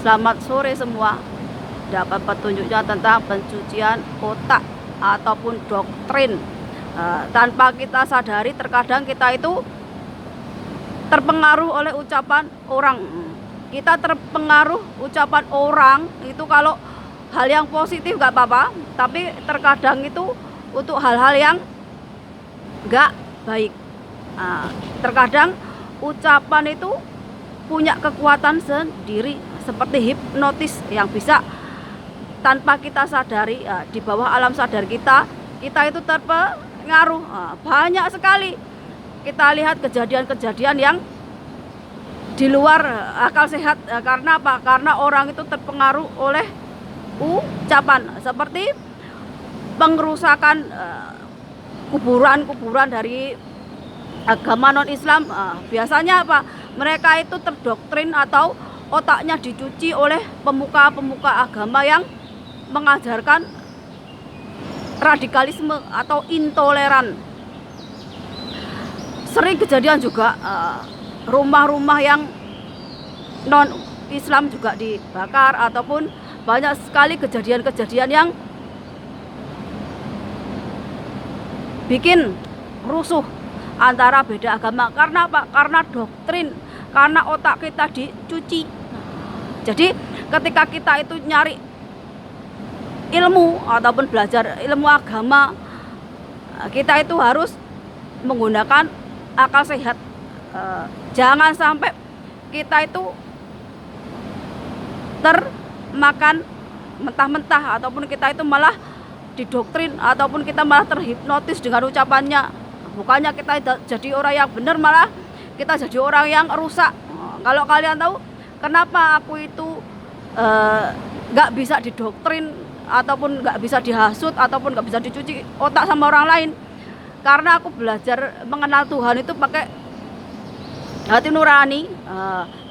Selamat sore semua. Dapat petunjuknya tentang pencucian otak ataupun doktrin. Tanpa kita sadari, terkadang kita itu terpengaruh oleh ucapan orang. Kita terpengaruh ucapan orang itu kalau hal yang positif nggak apa-apa, tapi terkadang itu untuk hal-hal yang nggak baik. Terkadang ucapan itu punya kekuatan sendiri seperti hipnotis yang bisa tanpa kita sadari, di bawah alam sadar kita itu terpengaruh. Banyak sekali kita lihat kejadian-kejadian yang di luar akal sehat. Karena apa? Karena orang itu terpengaruh oleh ucapan, seperti pengerusakan kuburan-kuburan dari agama non-Islam. Biasanya apa? Mereka itu terdoktrin atau otaknya dicuci oleh pemuka-pemuka agama yang mengajarkan radikalisme atau intoleran. Sering kejadian juga rumah-rumah yang non-Islam juga dibakar, ataupun banyak sekali kejadian-kejadian yang bikin rusuh antara beda agama. Karena apa? Karena doktrin, karena otak kita dicuci. Jadi ketika kita itu nyari ilmu ataupun belajar ilmu agama, kita itu harus menggunakan akal sehat. Jangan sampai kita itu termakan mentah-mentah, ataupun kita itu malah didoktrin, ataupun kita malah terhipnotis dengan ucapannya. Bukannya kita jadi orang yang benar, malah kita jadi orang yang rusak. Kalau kalian tahu kenapa aku itu nggak bisa didoktrin, ataupun nggak bisa dihasut, ataupun nggak bisa dicuci otak sama orang lain, karena aku belajar mengenal Tuhan itu pakai hati nurani,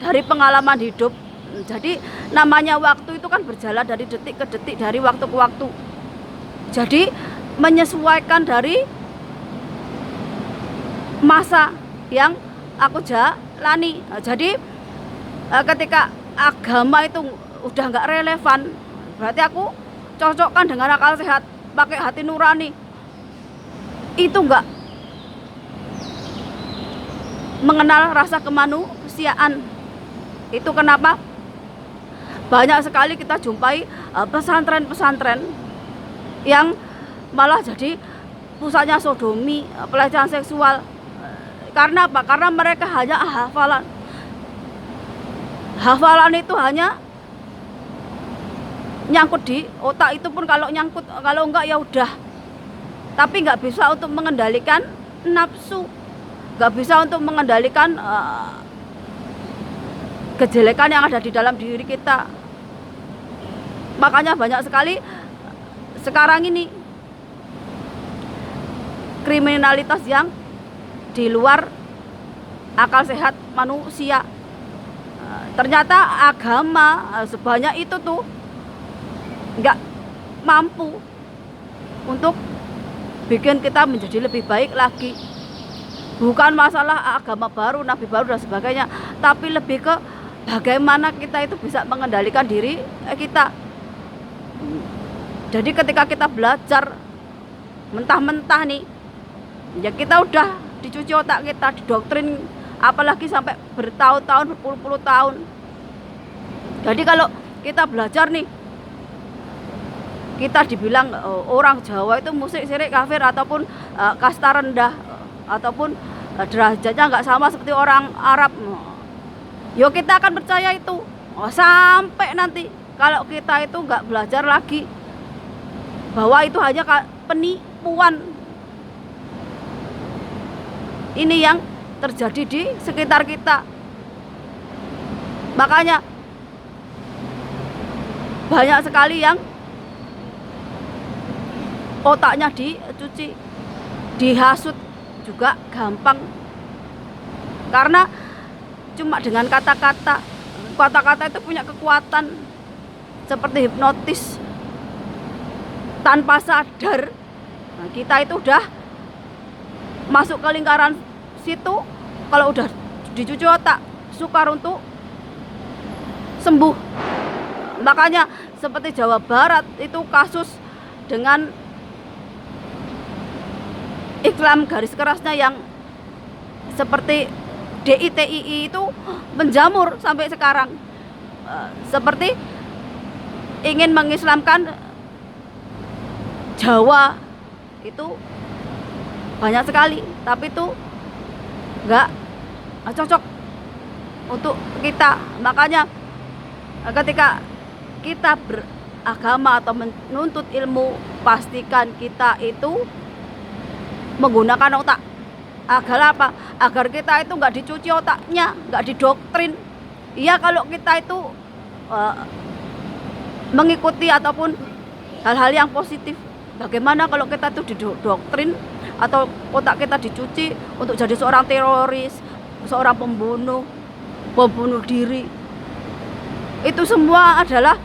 dari pengalaman hidup. Jadi namanya waktu itu kan berjalan dari detik ke detik, dari waktu ke waktu. Jadi menyesuaikan dari masa yang aku jalani. Jadi ketika agama itu udah nggak relevan, berarti aku cocokkan dengan akal sehat, pakai hati nurani. Itu nggak mengenal rasa kemanusiaan. Itu kenapa banyak sekali kita jumpai pesantren-pesantren yang malah jadi pusatnya sodomi, pelecehan seksual. Karena apa? Karena mereka hanya hafalan. Hafalan itu hanya nyangkut di otak, itu pun kalau nyangkut, kalau enggak ya udah. Tapi nggak bisa untuk mengendalikan nafsu, nggak bisa untuk mengendalikan kejelekan yang ada di dalam diri kita. Makanya banyak sekali sekarang ini kriminalitas yang di luar akal sehat manusia. Ternyata agama sebanyak itu tuh nggak mampu untuk bikin kita menjadi lebih baik lagi. Bukan masalah agama baru, nabi baru dan sebagainya, tapi lebih ke bagaimana kita itu bisa mengendalikan diri kita. Jadi ketika kita belajar mentah-mentah nih, ya kita udah dicuci otak kita, didoktrin, apalagi sampai bertahun-tahun, berpuluh-puluh tahun. Jadi kalau kita belajar nih, kita dibilang orang Jawa itu musyrik, syirik, kafir, ataupun kasta rendah, ataupun derajatnya nggak sama seperti orang Arab. Yo kita akan percaya itu sampai nanti kalau kita itu nggak belajar lagi bahwa itu hanya penipuan. Ini yang terjadi di sekitar kita. Makanya banyak sekali yang otaknya dicuci, dihasut juga gampang. Karena cuma dengan kata-kata itu punya kekuatan seperti hipnotis. Tanpa sadar, kita itu udah masuk ke lingkaran situ. Kalau udah dicuci otak, sukar untuk sembuh. Makanya seperti Jawa Barat itu kasus dengan iklan garis kerasnya yang seperti DITII itu menjamur sampai sekarang. Seperti ingin mengislamkan Jawa itu banyak sekali, tapi itu nggak cocok untuk kita. Makanya ketika kita beragama atau menuntut ilmu, pastikan kita itu menggunakan otak. Agar apa? Agar kita itu nggak dicuci otaknya, nggak didoktrin. Iya, kalau kita itu mengikuti ataupun hal-hal yang positif. Bagaimana kalau kita itu didoktrin atau otak kita dicuci untuk jadi seorang teroris, seorang pembunuh diri? Itu semua adalah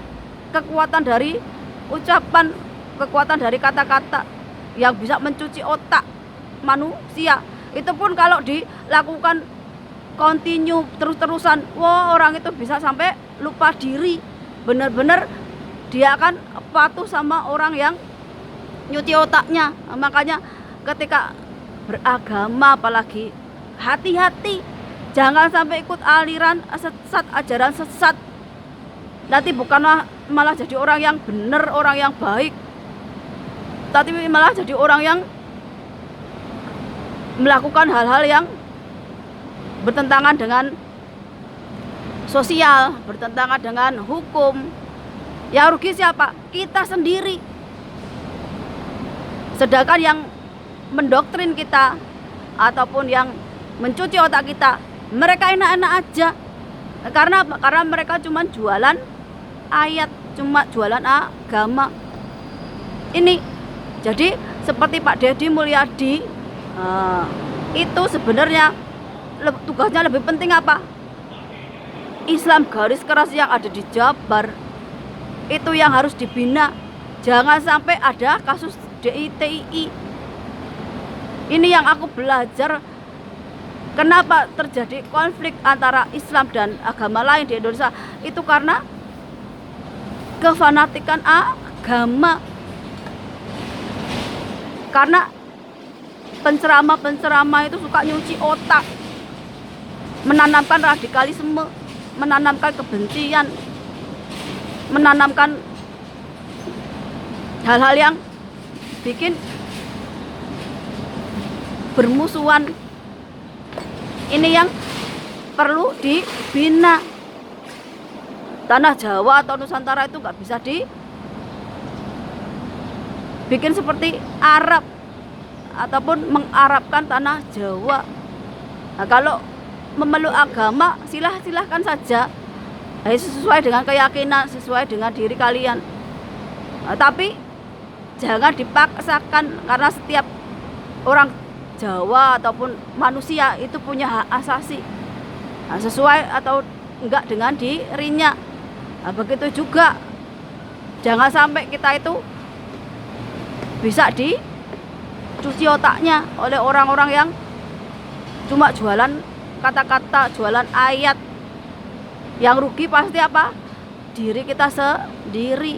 kekuatan dari ucapan, kekuatan dari kata-kata yang bisa mencuci otak manusia. Itu pun kalau dilakukan continue terus-terusan, wah, orang itu bisa sampai lupa diri. Benar-benar dia akan patuh sama orang yang nyuci otaknya. Makanya ketika beragama apalagi hati-hati, jangan sampai ikut aliran sesat, ajaran sesat. Nanti bukanlah malah jadi orang yang benar, orang yang baik, tapi malah jadi orang yang melakukan hal-hal yang bertentangan dengan sosial, bertentangan dengan hukum. Yang rugi siapa? Kita sendiri. Sedangkan yang mendoktrin kita ataupun yang mencuci otak kita, mereka enak-enak aja. Karena apa? Karena mereka cuma jualan ayat, cuma jualan agama. Ini jadi seperti Pak Deddy Mulyadi, itu sebenarnya tugasnya lebih penting apa? Islam garis keras yang ada di Jabar itu yang harus dibina. Jangan sampai ada kasus DITII. Ini yang aku belajar. Kenapa terjadi konflik antara Islam dan agama lain di Indonesia? Itu karena kefanatikan agama. Karena penceramah itu suka nyuci otak, menanamkan radikalisme, menanamkan kebencian, menanamkan hal-hal yang bikin bermusuhan. Ini yang perlu dibina. Tanah Jawa atau Nusantara itu nggak bisa dibikin seperti Arab ataupun mengarabkan tanah Jawa. Nah, kalau memeluk agama, silahkan saja, sesuai dengan keyakinan, sesuai dengan diri kalian. Nah, tapi jangan dipaksakan, karena setiap orang Jawa ataupun manusia itu punya hak asasi, sesuai atau enggak dengan dirinya. Nah, begitu juga jangan sampai kita itu bisa dicuci otaknya oleh orang-orang yang cuma jualan kata-kata, jualan ayat. Yang rugi pasti apa? Diri kita sendiri.